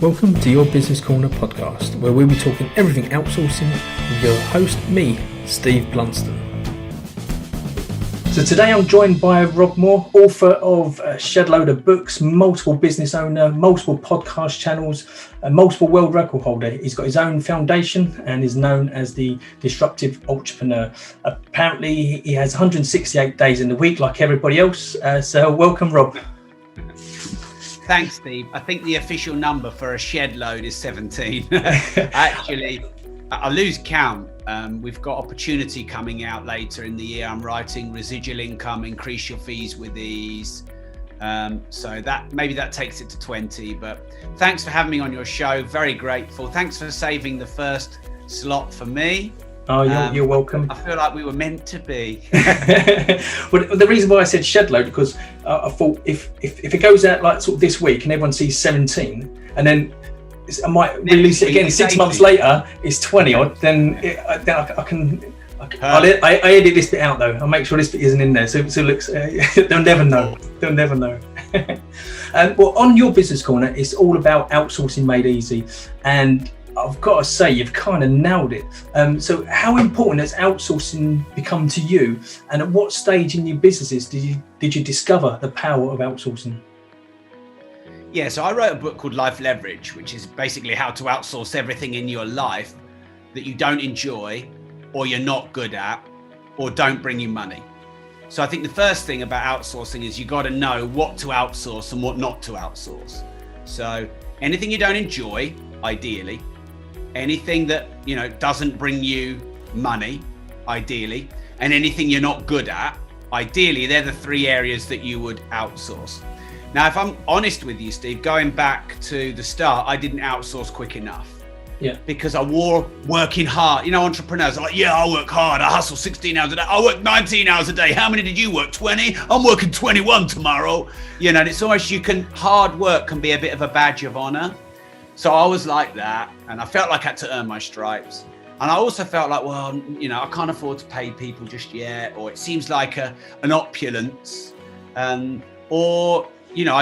Welcome to your Business Corner podcast, where we'll be talking everything outsourcing with your host, me, Steve Blunston. So today I'm joined by Rob Moore, author of a shed load of books, multiple business owner, multiple podcast channels, a multiple world record holder. He's got his own foundation and is known as the Disruptive Entrepreneur. Apparently he has 168 days in the week like everybody else. So welcome, Rob. Thanks, Steve. I think the official number for a shed load is 17. Actually, I lose count. We've got opportunity coming out later in the year. I'm writing Residual Income, Increase Your Fees with Ease. So that maybe that takes it to 20. But thanks for having me on your show. Very grateful. Thanks for saving the first slot for me. Oh, you're welcome. I feel like we were meant to be. Well, the reason why I said shed load, because I thought if it goes out like sort of this week and everyone sees 17, and then I might release it again 6 months later, it's 20 odd, then I can. I'll edit this bit out though. I'll make sure this bit isn't in there. So it looks. They'll never know. They'll never know. Well, on your Business Corner, it's all about outsourcing made easy, and I've got to say, you've kind of nailed it. So how important has outsourcing become to you? And at what stage in your businesses did you discover the power of outsourcing? Yeah, so I wrote a book called Life Leverage, which is basically how to outsource everything in your life that you don't enjoy or you're not good at or don't bring you money. So I think the first thing about outsourcing is you got to know what to outsource and what not to outsource. So anything you don't enjoy, ideally, anything that doesn't bring you money, ideally, and anything you're not good at, ideally, they're the three areas that you would outsource. Now, if I'm honest with you, Steve, going back to the start, I didn't outsource quick enough. Yeah. Because I wore working hard. Entrepreneurs are like, yeah, I work hard. I hustle 16 hours a day. I work 19 hours a day. How many did you work? 20? I'm working 21 tomorrow. And it's almost hard work can be a bit of a badge of honor. So I was like that, and I felt like I had to earn my stripes. And I also felt like, well, I can't afford to pay people just yet, or it seems like an opulence. I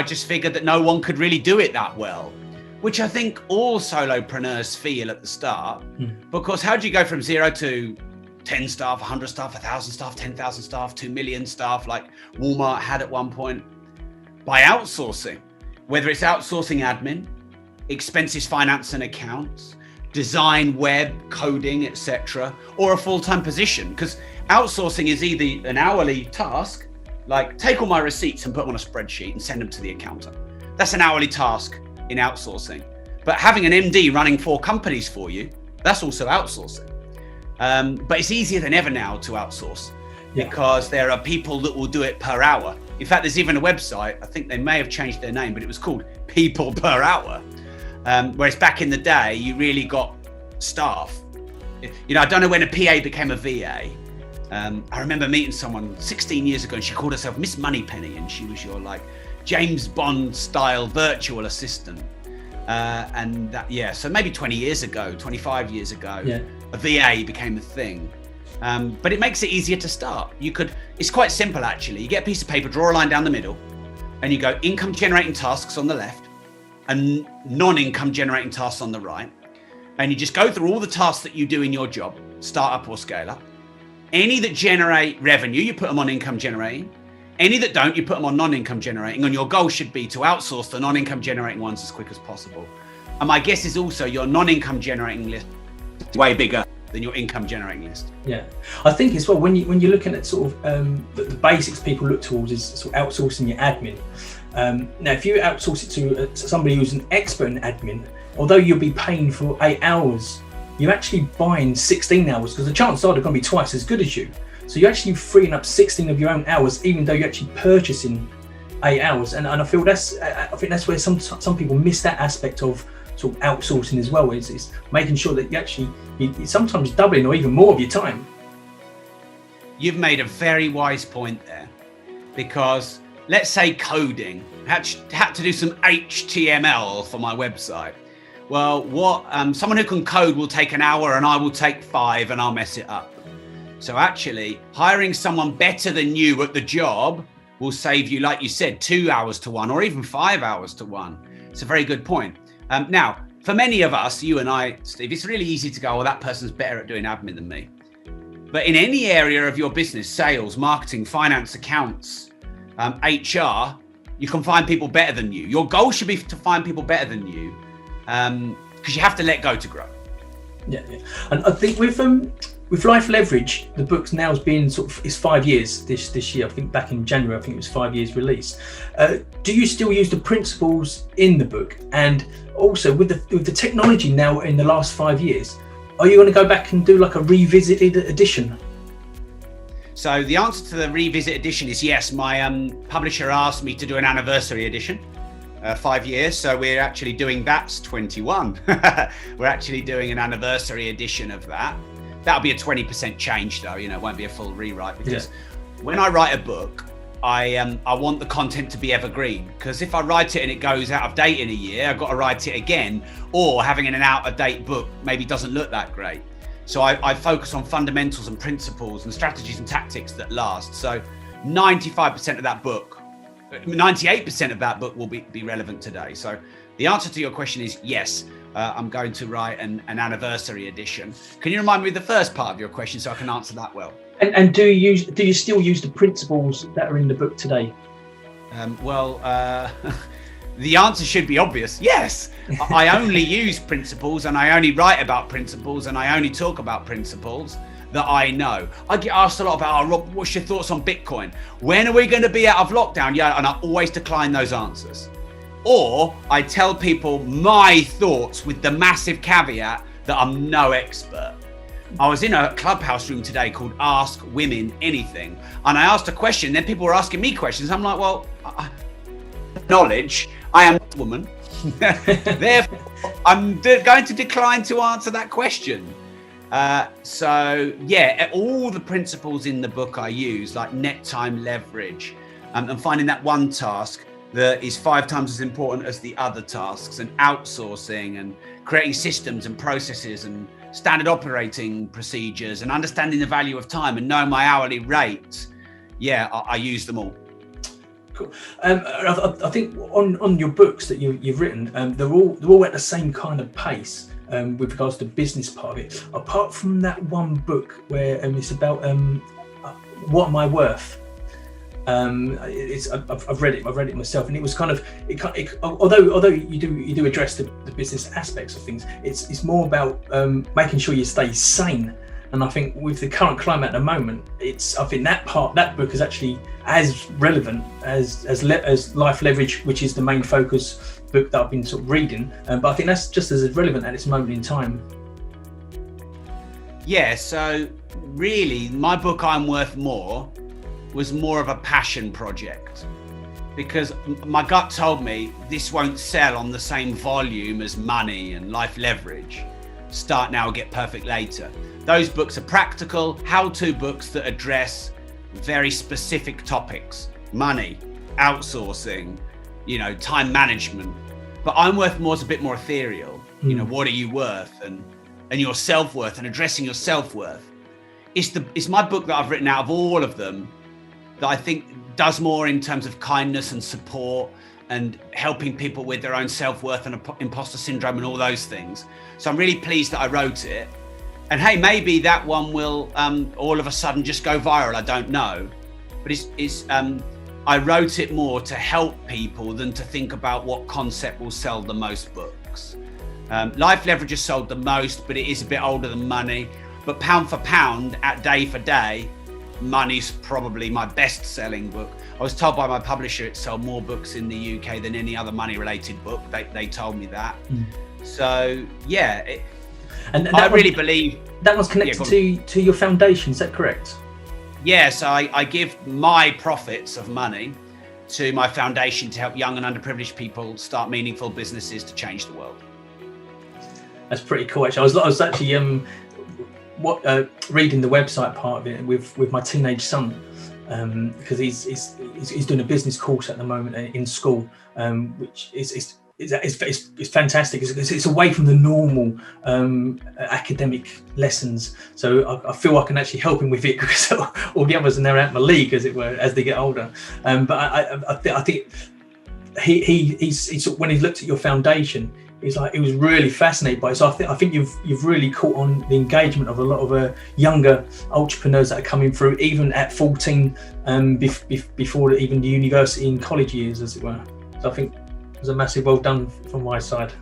just figured that no one could really do it that well, which I think all solopreneurs feel at the start. Because how do you go from 0 to 10 staff, 100 staff, 1,000 staff, 10,000 staff, 2 million staff, like Walmart had at one point? By outsourcing, whether it's outsourcing admin, expenses, finance and accounts, design, web, coding, etc., or a full-time position. Because outsourcing is either an hourly task, like take all my receipts and put them on a spreadsheet and send them to the accountant. That's an hourly task in outsourcing. But having an MD running 4 companies for you, that's also outsourcing. But it's easier than ever now to outsource because there are people that will do it per hour. In fact, there's even a website, I think they may have changed their name, but it was called People Per Hour. Whereas back in the day, you really got staff. I don't know when a PA became a VA. I remember meeting someone 16 years ago, and she called herself Miss Moneypenny, and she was your James Bond style virtual assistant. So maybe 20 years ago, 25 years ago, a VA became a thing. But it makes it easier to start. It's quite simple actually. You get a piece of paper, draw a line down the middle, and you go income generating tasks on the left and non-income generating tasks on the right. And you just go through all the tasks that you do in your job, start up or scale up. Any that generate revenue, you put them on income generating. Any that don't, you put them on non-income generating. And your goal should be to outsource the non-income generating ones as quick as possible. And my guess is also your non-income generating list is way bigger than your income generating list. Yeah, I think as well, when you're looking at sort of the basics people look towards is sort of outsourcing your admin. Now, if you outsource it to somebody who's an expert in admin, although you'll be paying for 8 hours, you're actually buying 16 hours because the chances are they're going to be twice as good as you. So you're actually freeing up 16 of your own hours, even though you're actually purchasing 8 hours. And I think that's where some people miss that aspect of sort of outsourcing as well. Is making sure that you're sometimes doubling or even more of your time. You've made a very wise point there, because let's say coding, had to do some HTML for my website. Well, someone who can code will take an hour and I will take 5 and I'll mess it up. So actually hiring someone better than you at the job will save you, like you said, 2 hours to 1 or even 5 hours to 1. It's a very good point. Now, for many of us, you and I, Steve, it's really easy to go, well, that person's better at doing admin than me. But in any area of your business, sales, marketing, finance, accounts, HR, you can find people better than you. Your goal should be to find people better than you, because you have to let go to grow. Yeah. And I think with Life Leverage, the book's now has been it's 5 years this year. I think back in January, I think it was 5 years release. Do you still use the principles in the book? And also with the technology now in the last 5 years, are you going to go back and do like a revisited edition? So the answer to the revisit edition is yes. My publisher asked me to do an anniversary edition, 5 years. So we're actually doing, that's 21. We're actually doing an anniversary edition of that. That'll be a 20% change though, it won't be a full rewrite, because when I write a book, I want the content to be evergreen, because if I write it and it goes out of date in a year, I've got to write it again, or having an out of date book maybe doesn't look that great. So I focus on fundamentals and principles and strategies and tactics that last. So 95% of that book, 98% of that book will be relevant today. So the answer to your question is yes. I'm going to write an anniversary edition. Can you remind me of the first part of your question so I can answer that well? And do you still use the principles that are in the book today? The answer should be obvious. Yes, I only use principles, and I only write about principles, and I only talk about principles that I know. I get asked a lot about, Rob, what's your thoughts on Bitcoin? When are we going to be out of lockdown? Yeah, and I always decline those answers. Or I tell people my thoughts with the massive caveat that I'm no expert. I was in a Clubhouse room today called Ask Women Anything, and I asked a question, then people were asking me questions. I'm like, well, knowledge, I am a woman. Therefore, I'm going to decline to answer that question. So yeah, all the principles in the book I use, like net time leverage, and finding that one task that is 5 times as important as the other tasks, and outsourcing, and creating systems and processes and standard operating procedures, and understanding the value of time and knowing my hourly rate. Yeah, I use them all. Cool. I think on your books that you've written, they're all at the same kind of pace with regards to the business part of it. Apart from that one book where it's about what am I worth. I've read it myself, and it was kind of although you do address the business aspects of things, it's more about making sure you stay sane. And I think with the current climate at the moment, I think that book is actually as relevant as Life Leverage, which is the main focus book that I've been sort of reading. But I think that's just as relevant at this moment in time. Yeah. So really, my book I'm Worth More was more of a passion project, because my gut told me this won't sell on the same volume as Money and Life Leverage. Start Now, Get Perfect Later. Those books are practical, how-to books that address very specific topics: money, outsourcing, time management. But I'm Worth More is a bit more ethereal. What are you worth, and your self-worth, and addressing your self-worth. It's my book that I've written out of all of them that I think does more in terms of kindness and support and helping people with their own self-worth and imposter syndrome and all those things. So I'm really pleased that I wrote it. And hey, maybe that one will all of a sudden just go viral. I don't know. But I wrote it more to help people than to think about what concept will sell the most books. Life Leverage has sold the most, but it is a bit older than Money. But pound for pound, at day for day, Money's probably my best-selling book. I was told by my publisher it sold more books in the UK than any other money-related book. They told me that. So yeah, I really believe that was connected to your foundation. Is that correct? Yes, I give my profits of money to my foundation to help young and underprivileged people start meaningful businesses to change the world. That's pretty cool. Actually, I was actually reading the website part of it with my teenage son, because he's doing a business course at the moment in school, which is fantastic. It's away from the normal academic lessons, so I feel I can actually help him with it, because all the others are now out of my league, as it were, as they get older. But I think he's when he looked at your foundation, it's like, it was really fascinated by it. So I think you've really caught on the engagement of a lot of younger entrepreneurs that are coming through, even at 14, before even the university and college years, as it were. So I think it was a massive well done from my side.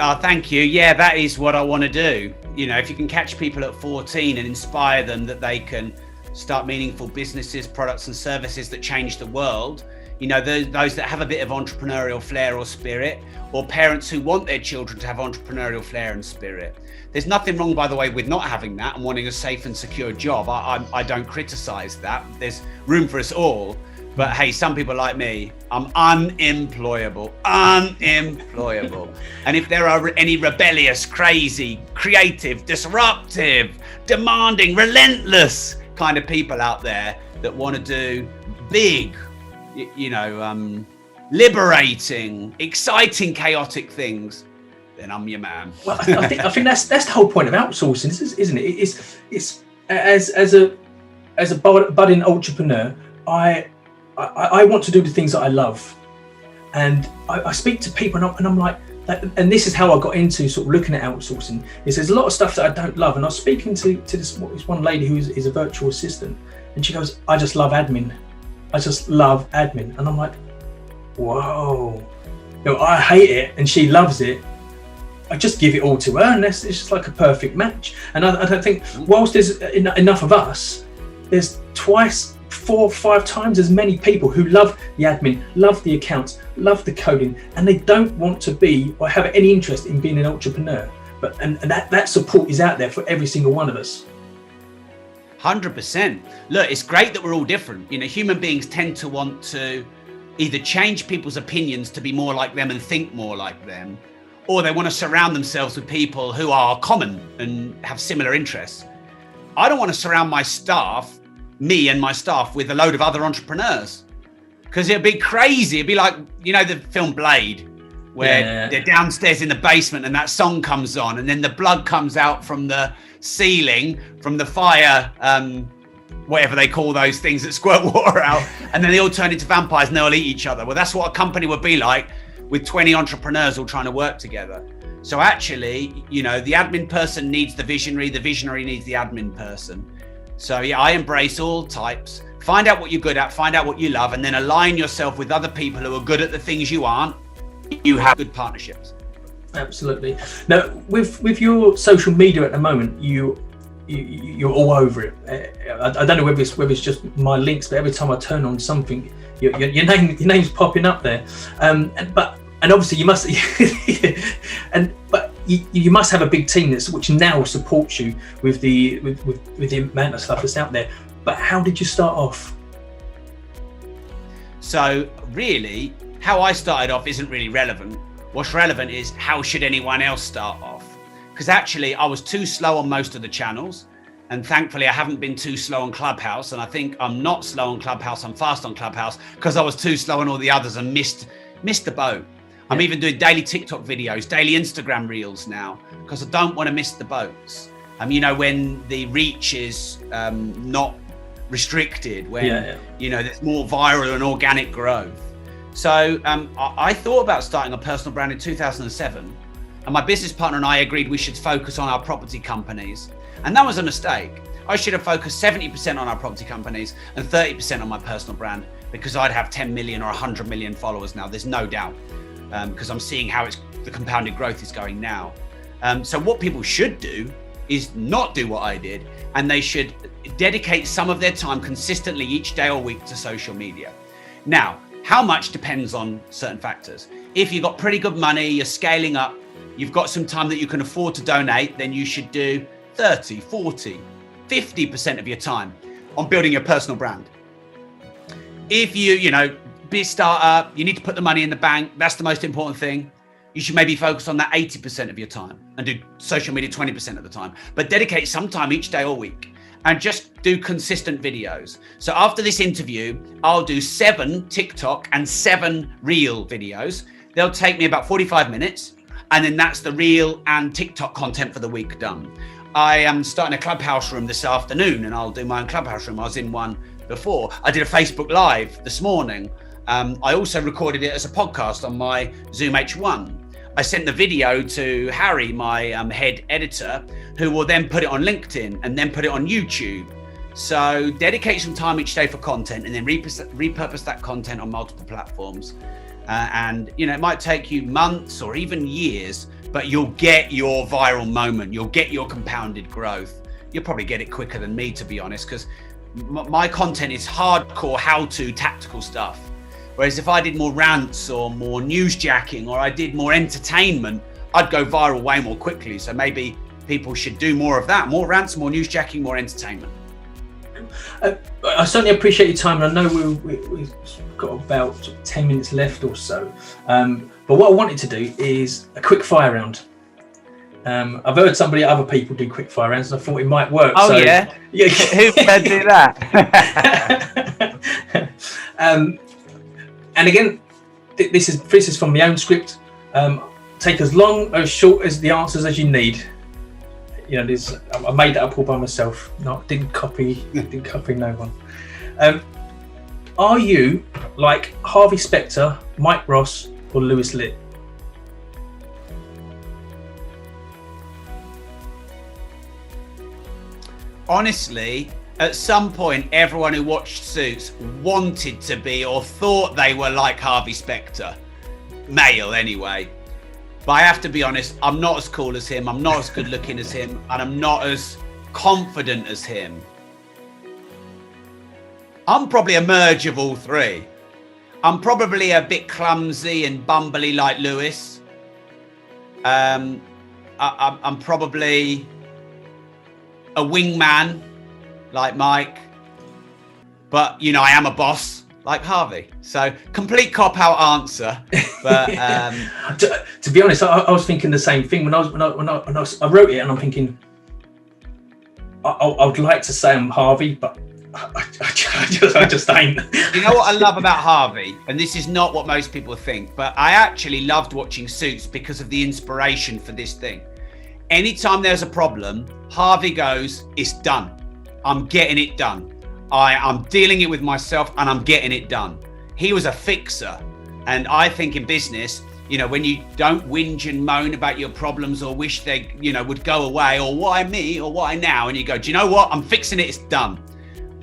Oh, thank you. Yeah, that is what I want to do. You know, if you can catch people at 14 and inspire them that they can start meaningful businesses, products and services that change the world, you know, those that have a bit of entrepreneurial flair or spirit, or parents who want their children to have entrepreneurial flair and spirit. There's nothing wrong, by the way, with not having that and wanting a safe and secure job. I don't criticize that. There's room for us all. But hey, some people like me, I'm unemployable. And if there are any rebellious, crazy, creative, disruptive, demanding, relentless kind of people out there that want to do big, you know, liberating, exciting, chaotic things, then I'm your man. Well, I think that's the whole point of outsourcing, isn't it? It's as a budding entrepreneur, I want to do the things that I love, and I speak to people and I'm like, and this is how I got into sort of looking at outsourcing. Is there's a lot of stuff that I don't love, and I was speaking to this one lady who is a virtual assistant, and she goes, I just love admin. I just love admin. And I'm like, whoa, you know, I hate it and she loves it. I just give it all to her, and it's just like a perfect match. And I don't think, whilst there's enough of us, there's 4 or 5 times as many people who love the admin, love the accounts, love the coding, and they don't want to be or have any interest in being an entrepreneur. But and that support is out there for every single one of us. 100%. Look, it's great that we're all different. You know, human beings tend to want to either change people's opinions to be more like them and think more like them, or they want to surround themselves with people who are common and have similar interests. I don't want to surround me and my staff with a load of other entrepreneurs, because it'd be crazy. It'd be like, you know, the film Blade, where they're downstairs in the basement and that song comes on, and then the blood comes out from the ceiling, from the fire, whatever they call those things that squirt water out, and then they all turn into vampires and they all eat each other. Well, that's what a company would be like with 20 entrepreneurs all trying to work together. So actually, you know, the admin person needs the visionary needs the admin person. So yeah, I embrace all types. Find out what you're good at, find out what you love, and then align yourself with other people who are good at the things you aren't. You have good partnerships. Absolutely. Now, with your social media at the moment, you're all over it. I don't know whether it's just my links, but every time I turn on something, your name's popping up there. And obviously you must, but you must have a big team which now supports you with the amount of stuff that's out there. But how did you start off? So really, how I started off isn't really relevant. What's relevant is how should anyone else start off? Because actually I was too slow on most of the channels, and thankfully I haven't been too slow on Clubhouse, and I think I'm not slow on Clubhouse, I'm fast on Clubhouse, because I was too slow on all the others and missed the boat. I'm even doing daily TikTok videos, daily Instagram reels now, because I don't want to miss the boats. You know, when the reach is not restricted, when you know there's more viral and organic growth. So I thought about starting a personal brand in 2007, and my business partner and I agreed we should focus on our property companies, and that was a mistake. I should have focused 70% on our property companies and 30% on my personal brand, because I'd have 10 million or 100 million followers now. There's no doubt. Because I'm seeing how the compounded growth is going now. So what people should do is not do what I did, and they should dedicate some of their time consistently each day or week to social media. Now, how much depends on certain factors. If you've got pretty good money, you're scaling up, you've got some time that you can afford to donate, then you should do 30, 40, 50% of your time on building your personal brand. If you know, be a startup, you need to put the money in the bank, that's the most important thing. You should maybe focus on that 80% of your time and do social media 20% of the time, but dedicate some time each day or week and just do consistent videos. So after this interview, I'll do 7 TikTok and 7 Reel videos. They'll take me about 45 minutes, and then that's the Reel and TikTok content for the week done. I am starting a Clubhouse room this afternoon, and I'll do my own Clubhouse room. I was in one before. I did a Facebook Live this morning. I also recorded it as a podcast on my Zoom H1. I sent the video to Harry, my head editor, who will then put it on LinkedIn and then put it on YouTube. So dedicate some time each day for content and then repurpose that content on multiple platforms. And it might take you months or even years, but you'll get your viral moment. You'll get your compounded growth. You'll probably get it quicker than me, to be honest, because my content is hardcore how-to tactical stuff. Whereas if I did more rants or more newsjacking or I did more entertainment, I'd go viral way more quickly. So maybe people should do more of that, more rants, more newsjacking, more entertainment. I certainly appreciate your time, and I know we've got about 10 minutes left or so. But what I wanted to do is a quick fire round. I've heard other people do quick fire rounds, and I thought it might work. Oh, so, yeah? Who can do that? And again, this is from my own script. Take as long or as short as the answers as you need. I made that up all by myself. Didn't copy no one. Are you like Harvey Specter, Mike Ross, or Lewis Litt? Honestly, at some point, everyone who watched Suits wanted to be or thought they were like Harvey Specter. Male, anyway. But I have to be honest, I'm not as cool as him, I'm not as good looking as him, and I'm not as confident as him. I'm probably a merge of all three. I'm probably a bit clumsy and bumbly like Lewis. I'm probably a wingman like Mike, but I am a boss like Harvey. So complete cop-out answer, but to be honest, I was thinking the same thing when I wrote it, and I'm thinking I would like to say I'm Harvey, but I just ain't. You know what I love about Harvey, and this is not what most people think, but I actually loved watching Suits because of the inspiration for this thing. Anytime there's a problem, Harvey goes, it's done. I'm getting it done. I'm dealing it with myself and I'm getting it done. He was a fixer. And I think in business, when you don't whinge and moan about your problems or wish they, would go away, or why me or why now? And you go, do you know what? I'm fixing it. It's done.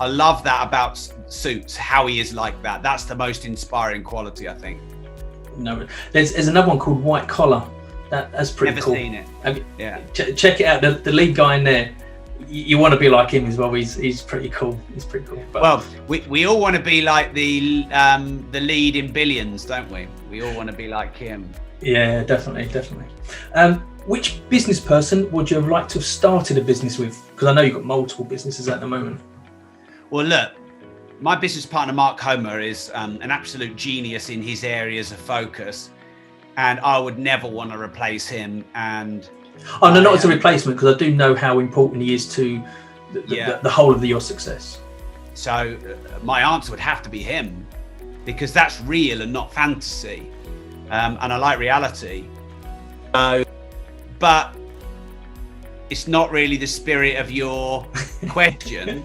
I love that about Suits, how he is like that. That's the most inspiring quality, I think. No, there's another one called White Collar. That's pretty cool. Never seen it. Yeah. Check it out. The lead guy in there, you want to be like him as well. He's pretty cool. But, well, we all want to be like the lead in Billions, don't we? We all want to be like him. Yeah, definitely. Which business person would you have liked to have started a business with? Because I know you've got multiple businesses at the moment. Well, look, my business partner Mark Homer is an absolute genius in his areas of focus, and I would never want to replace him. And not as a replacement, because I do know how important he is to the whole of your success. So my answer would have to be him, because that's real and not fantasy, and I like reality. But it's not really the spirit of your question.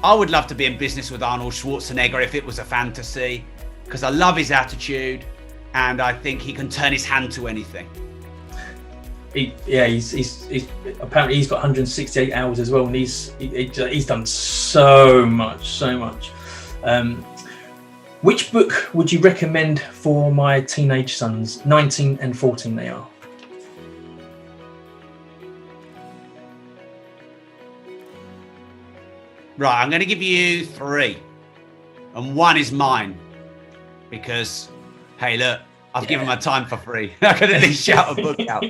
I would love to be in business with Arnold Schwarzenegger if it was a fantasy, because I love his attitude and I think he can turn his hand to anything. He's apparently he's got 168 hours as well, and he's done so much. Which book would you recommend for my teenage sons? 19 and 14 they are. Right, I'm going to give you 3, and 1 is mine, because, hey, look, I've given my time for free. I could at least shout a book out.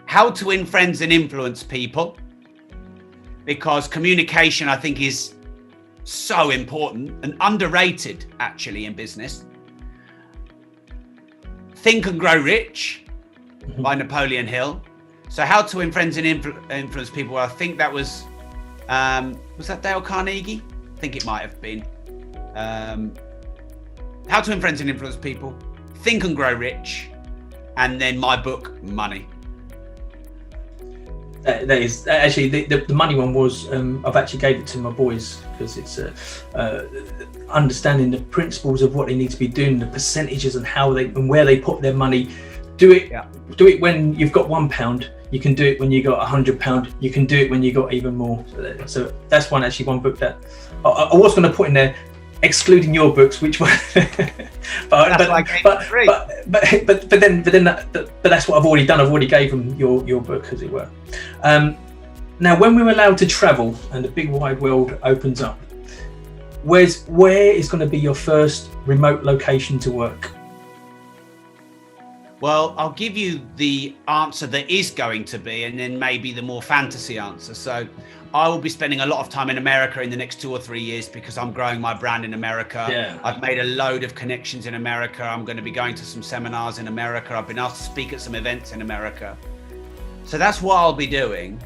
How to Win Friends and Influence People, because communication, I think, is so important and underrated, actually, in business. Think and Grow Rich by Napoleon Hill. So How to Win Friends and Influence People, I think that was that Dale Carnegie? I think it might have been. How to Win Friends and Influence People, Think and Grow Rich, and then my book, Money. That is actually the money one was. I've actually gave it to my boys because it's understanding the principles of what they need to be doing, the percentages and how they and where they put their money. Do it when you've got £1. You can do it when you got £100. You can do it when you got even more. So that's one book that I was going to put in there, excluding your books, which one? but that's what I've already done. I've already gave them your book, as it were. Now, when we're allowed to travel and the big wide world opens up, where is going to be your first remote location to work? Well, I'll give you the answer that is going to be, and then maybe the more fantasy answer. So I will be spending a lot of time in America in the next 2 or 3 years because I'm growing my brand in America. Yeah. I've made a load of connections in America. I'm going to be going to some seminars in America. I've been asked to speak at some events in America. So that's what I'll be doing.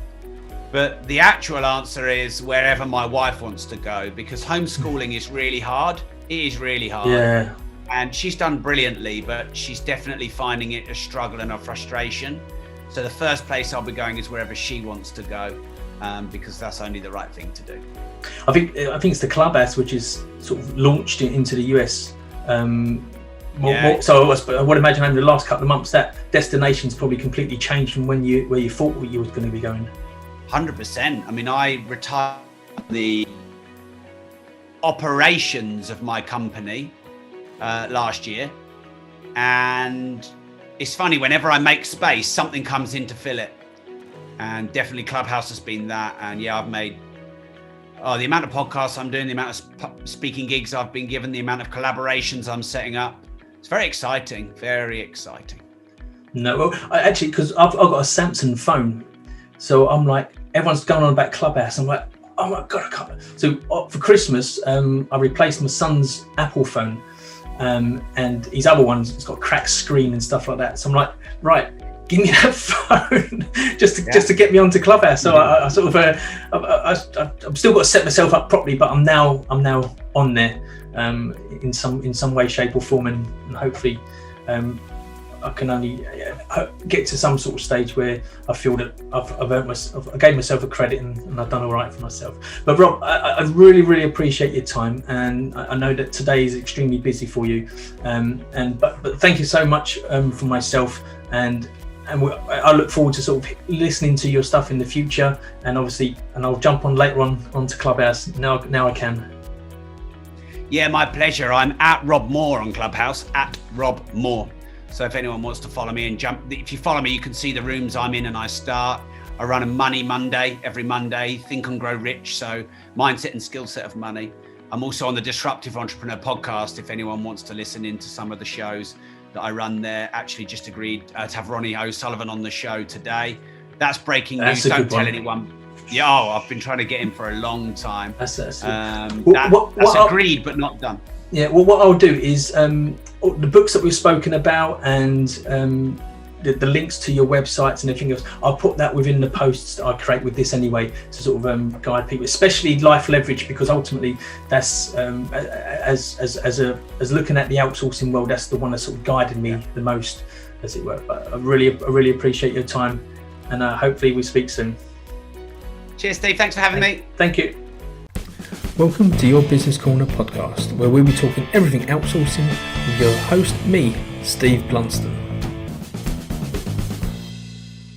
But the actual answer is wherever my wife wants to go, because homeschooling is really hard. It is really hard. Yeah. And she's done brilliantly, but she's definitely finding it a struggle and a frustration. So the first place I'll be going is wherever she wants to go, because that's only the right thing to do. I think it's the Clubhouse which is sort of launched into the US. More, so I would imagine over the last couple of months that destination's probably completely changed from where you thought you was going to be going. 100%. I mean, I retired the operations of my company last year, and it's funny, whenever I make space, something comes in to fill it, and definitely Clubhouse has been that. And I've made the amount of podcasts I'm doing, the amount of speaking gigs I've been given, the amount of collaborations I'm setting up. It's very exciting. No, well, actually, because I've got a Samsung phone, so I'm like, everyone's going on about Clubhouse. I'm like, oh my god, I can't. So for Christmas, I replaced my son's Apple phone. And his other ones, it's got a cracked screen and stuff like that. So I'm like, right, give me that phone just to get me onto Clubhouse. So I sort of I've still got to set myself up properly, but I'm now on there in some way, shape or form, and hopefully I can only get to some sort of stage where I feel that I gave myself a credit and I've done all right for myself. But Rob, I really, really appreciate your time, and I know that today is extremely busy for you. But thank you so much for myself, and I look forward to sort of listening to your stuff in the future. And obviously, I'll jump on later onto Clubhouse. Now I can. Yeah, my pleasure. I'm at Rob Moore on Clubhouse, at Rob Moore. So if anyone wants to follow me and if you follow me, you can see the rooms I'm in and I start. I run a Money Monday every Monday, Think and Grow Rich. So mindset and skill set of money. I'm also on the Disruptive Entrepreneur podcast. If anyone wants to listen into some of the shows that I run there, actually just agreed to have Ronnie O'Sullivan on the show today. That's breaking news. Don't tell anyone. Yeah, I've been trying to get him for a long time. That's agreed, but not done. Yeah, well, what I'll do is the books that we've spoken about and the links to your websites and everything else, I'll put that within the posts that I create with this anyway, to sort of guide people, especially life leverage, because ultimately that's as looking at the outsourcing world, that's the one that sort of guided me the most, as it were. But I really appreciate your time, and hopefully we speak soon. Cheers, Steve. Thanks for having me. Thank you. Welcome to your Business Corner podcast, where we'll be talking everything outsourcing with your host, me, Steve Blunston.